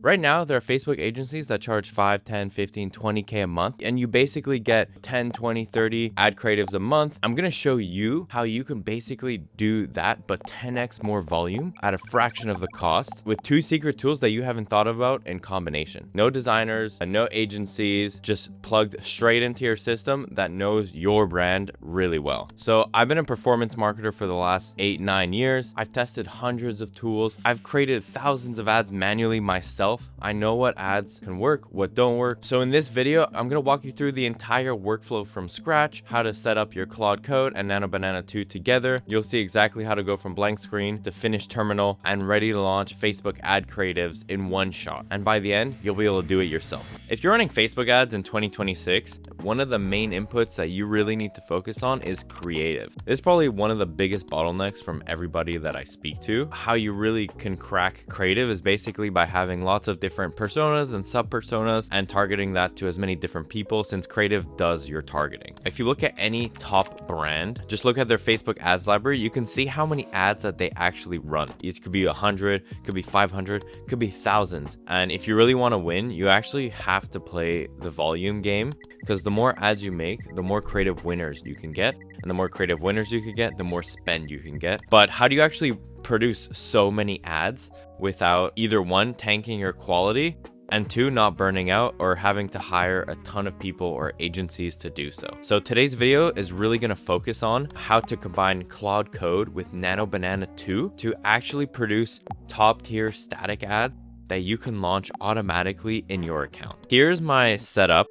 Right now, there are Facebook agencies that charge 5, 10, 15, 20K a month, and you basically get 10, 20, 30 ad creatives a month. I'm gonna show you how you can basically do that, but 10x more volume at a fraction of the cost with 2 secret tools that you haven't thought about in combination. No designers and no agencies, just plugged straight into your system that knows your brand really well. So I've been a performance marketer for the last 8, 9 years. I've tested hundreds of tools. I've created thousands of ads manually myself. I know what ads can work, what don't work. So in this video, I'm gonna walk you through the entire workflow from scratch, how to set up your Claude Code and Nano Banana 2 together. You'll see exactly how to go from blank screen to finished terminal and ready to launch Facebook ad creatives in one shot. And by the end, you'll be able to do it yourself. If you're running Facebook ads in 2026, one of the main inputs that you really need to focus on is creative. This is probably one of the biggest bottlenecks from everybody that I speak to. How you really can crack creative is basically by having lots of different personas and sub-personas and targeting that to as many different people, since creative does your targeting. If you look at any top brand, just look at their Facebook ads library, you can see how many ads that they actually run. It could be 100, could be 500, could be thousands. And if you really want to win, you actually have to play the volume game, because the more ads you make, the more creative winners you can get. And the more creative winners you can get, the more spend you can get. But how do you actually produce so many ads without either one, tanking your quality, and two, not burning out or having to hire a ton of people or agencies to do so? So today's video is really going to focus on how to combine Claude Code with Nano Banana 2 to actually produce top tier static ads that you can launch automatically in your account. Here's my setup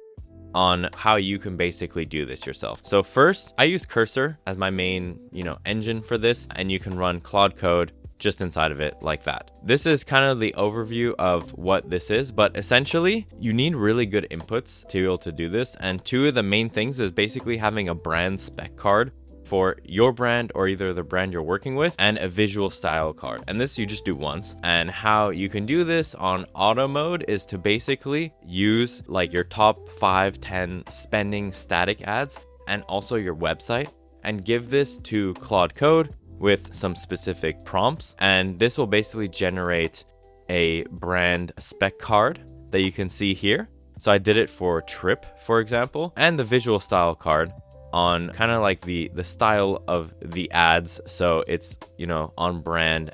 on how you can basically do this yourself. So first, I use Cursor as my main, engine for this, and you can run Claude Code just inside of it like that. This is kind of the overview of what this is, but essentially you need really good inputs to be able to do this. And two of the main things is basically having a brand spec card for your brand or either the brand you're working with, and a visual style card. And this you just do once. And how you can do this on auto mode is to basically use like your top 5, 10 spending static ads and also your website, and give this to Claude Code with some specific prompts. And this will basically generate a brand spec card that you can see here. So I did it for Trip, for example, and the visual style card on kind of like the style of the ads, so it's on brand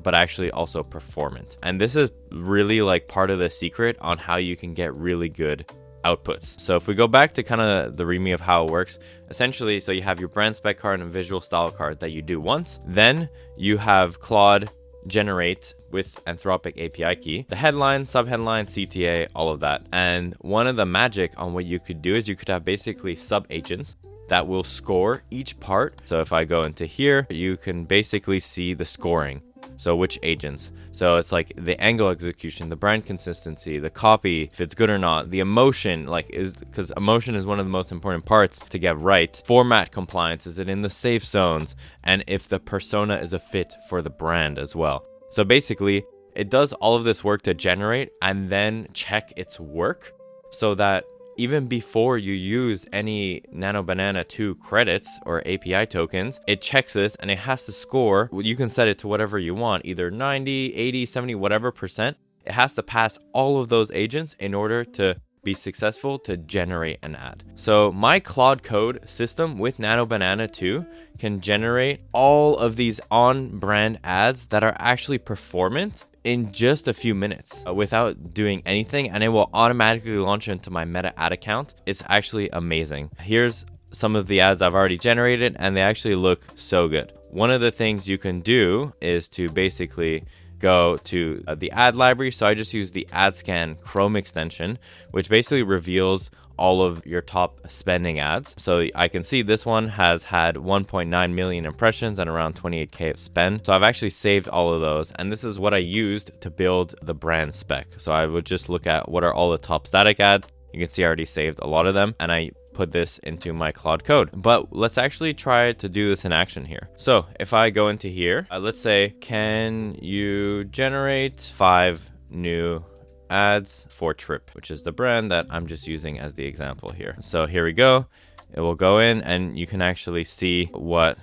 but actually also performant. And this is really like part of the secret on how you can get really good outputs. So if we go back to kind of the readme of how it works, essentially, so you have your brand spec card and visual style card that you do once, then you have Claude generate with Anthropic API key, the headline, subheadline, CTA, all of that. And one of the magic on what you could do is you could have basically sub agents that will score each part. So if I go into here, you can basically see the scoring. So which agents? So it's like the angle execution, the brand consistency, the copy, if it's good or not, the emotion, because emotion is one of the most important parts to get right. Format compliance, is it in the safe zones? And if the persona is a fit for the brand as well. So basically, it does all of this work to generate and then check its work, so that even before you use any Nano Banana 2 credits or API tokens, it checks this and it has to score. You can set it to whatever you want, either 90, 80, 70, whatever percent. It has to pass all of those agents in order to be successful to generate an ad. So my Claude Code system with Nano Banana 2 can generate all of these on-brand ads that are actually performant in just a few minutes without doing anything, and it will automatically launch into my Meta ad account. It's actually amazing. Here's some of the ads I've already generated, and they actually look so good. One of the things you can do is to basically go to the ad library. So I just use the AdScan Chrome extension, which basically reveals all of your top spending ads. So I can see this one has had 1.9 million impressions and around 28K of spend. So I've actually saved all of those. And this is what I used to build the brand spec. So I would just look at what are all the top static ads. You can see I already saved a lot of them, and I put this into my Claude Code. But let's actually try to do this in action here. So if I go into here, let's say, can you generate 5 new ads for Trip, which is the brand that I'm just using as the example here. So here we go. It will go in and you can actually see what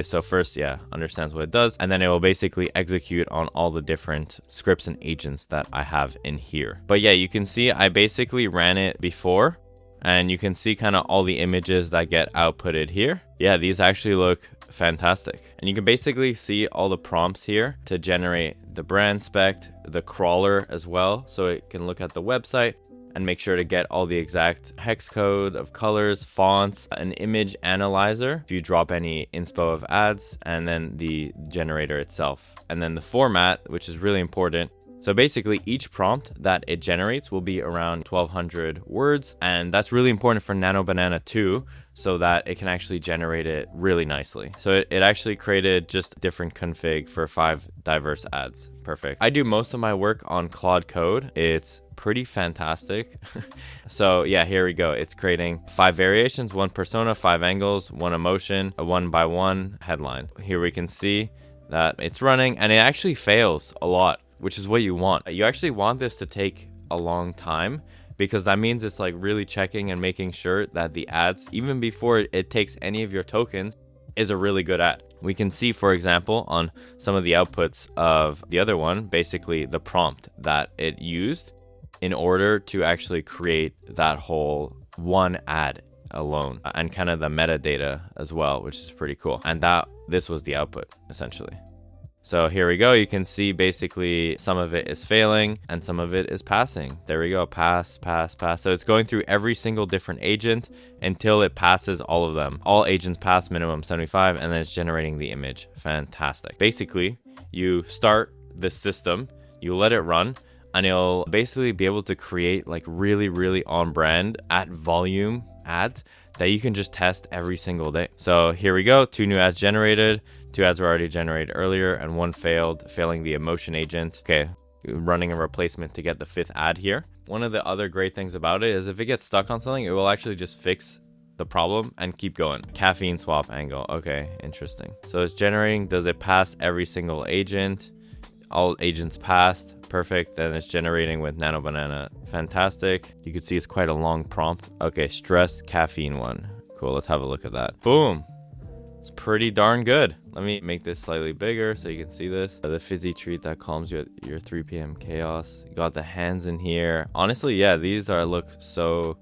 So first, yeah, understands what it does, and then it will basically execute on all the different scripts and agents that I have in here. But yeah, you can see I basically ran it before, and you can see kind of all the images that get outputted here. Yeah, these actually look fantastic. And you can basically see all the prompts here to generate the brand spec, the crawler as well, so it can look at the website and make sure to get all the exact hex code of colors, fonts, an image analyzer if you drop any inspo of ads, and then the generator itself, and then the format, which is really important. So basically each prompt that it generates will be around 1200 words, and that's really important for Nano Banana too, so that it can actually generate it really nicely. So it actually created just different config for 5 diverse ads. Perfect. I do most of my work on Claude Code. It's pretty fantastic. So yeah, here we go. It's creating 5 variations, 1 persona, 5 angles, 1 emotion, a 1x1 headline. Here we can see that it's running, and it actually fails a lot, which is what you want. You actually want this to take a long time, because that means it's like really checking and making sure that the ads, even before it takes any of your tokens, is a really good ad. We can see, for example, on some of the outputs of the other one, basically the prompt that it used in order to actually create that whole one ad alone, and kind of the metadata as well, which is pretty cool. And this was the output essentially. So here we go. You can see basically some of it is failing and some of it is passing. There we go. Pass, pass, pass. So it's going through every single different agent until it passes all of them. All agents pass minimum 75, and then it's generating the image. Fantastic. Basically, you start this system, you let it run, and it'll basically be able to create like really, really on brand at volume ads that you can just test every single day. So here we go. 2 new ads generated. 2 ads were already generated earlier, and 1 failed, failing the emotion agent. Okay, running a replacement to get the 5th ad here. One of the other great things about it is if it gets stuck on something, it will actually just fix the problem and keep going. Caffeine swap angle. Okay, interesting. So it's generating. Does it pass every single agent? All agents passed. Perfect. Then it's generating with Nano Banana. Fantastic. You can see it's quite a long prompt. Okay, stress caffeine one. Cool. Let's have a look at that. Boom. It's pretty darn good. Let me make this slightly bigger so you can see this. The fizzy treat that calms you at your 3 p.m. chaos. You got the hands in here. Honestly, yeah, these look so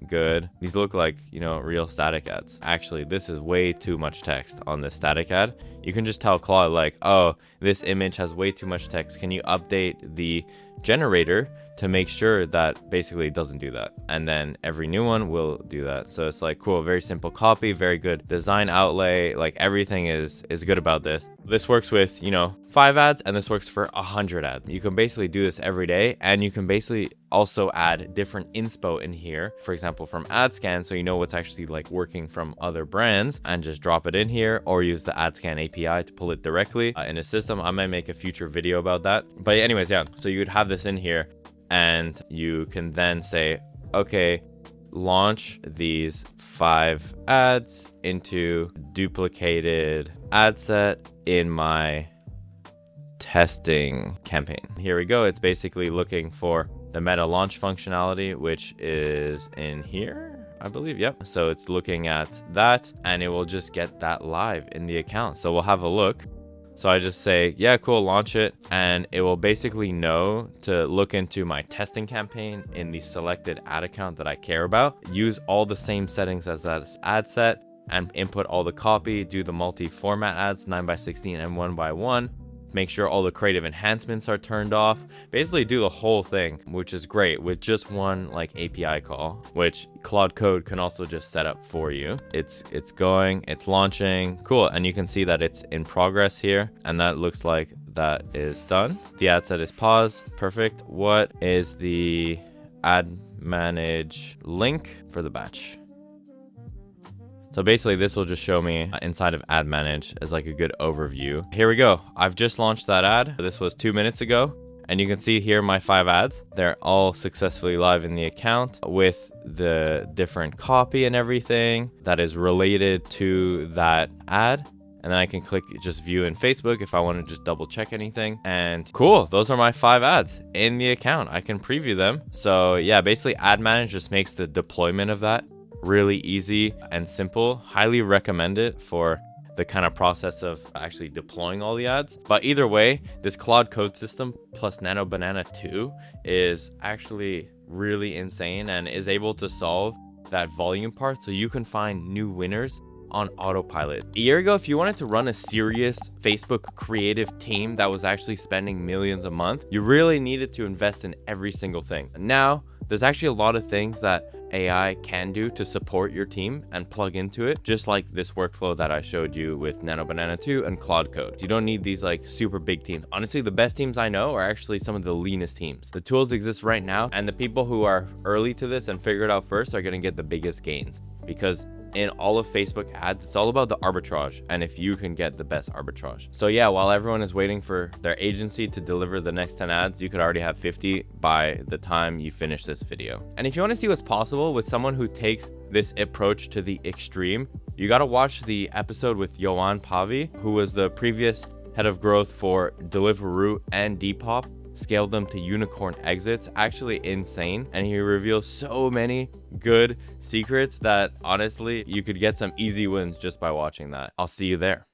good. These look like, real static ads. Actually, this is way too much text on this static ad. You can just tell Claude like, oh, this image has way too much text. Can you update the generator to make sure that basically it doesn't do that? And then every new one will do that. So it's like, cool, very simple copy, very good design outlay. Like everything is good about this. This works with, 5 ads, and this works for 100 ads. You can basically do this every day, and you can basically also add different inspo in here, for example, from ad scan, so you know what's actually like working from other brands, and just drop it in here, or use the ad scan API to pull it directly in a system. I might make a future video about that. But anyways, yeah, so you would have this in here, and you can then say, okay, launch these 5 ads into duplicated ad set in my testing campaign. Here we go. It's basically looking for the meta launch functionality, which is in here, I believe. Yep. So it's looking at that, and it will just get that live in the account. So we'll have a look. So I just say, yeah, cool, launch it. And it will basically know to look into my testing campaign in the selected ad account that I care about. Use all the same settings as that ad set, and input all the copy, do the multi-format ads, 9x16 and 1x1. Make sure all the creative enhancements are turned off. Basically do the whole thing, which is great with just one like API call, which Claude Code can also just set up for you. It's going, it's launching. Cool. And you can see that it's in progress here, and that looks like that is done. The ad set is paused. Perfect. What is the ad manage link for the batch? So basically this will just show me inside of ad manage as like a good overview. Here we go. I've just launched that ad. This was 2 minutes ago. And you can see here my 5 ads. They're all successfully live in the account with the different copy and everything that is related to that ad. And then I can click just view in Facebook if I want to just double check anything. And cool, those are my 5 ads in the account. I can preview them. So yeah, basically ad manage just makes the deployment of that really easy and simple. Highly recommend it for the kind of process of actually deploying all the ads. But either way, this Claude code system plus Nano Banana 2 is actually really insane and is able to solve that volume part so you can find new winners on autopilot. A year ago, if you wanted to run a serious Facebook creative team that was actually spending millions a month, you really needed to invest in every single thing. Now, there's actually a lot of things that AI can do to support your team and plug into it, just like this workflow that I showed you with Nano Banana 2 and Claude Code. You don't need these like super big teams. Honestly, the best teams I know are actually some of the leanest teams. The tools exist right now, and the people who are early to this and figure it out first are gonna get the biggest gains, because in all of Facebook ads, it's all about the arbitrage and if you can get the best arbitrage. So yeah, while everyone is waiting for their agency to deliver the next 10 ads, you could already have 50 by the time you finish this video. And if you want to see what's possible with someone who takes this approach to the extreme, you got to watch the episode with Yoan Pavi, who was the previous head of growth for Deliveroo and Depop, scaled them to unicorn exits. Actually insane, and he reveals so many good secrets that honestly you could get some easy wins just by watching that. I'll see you there.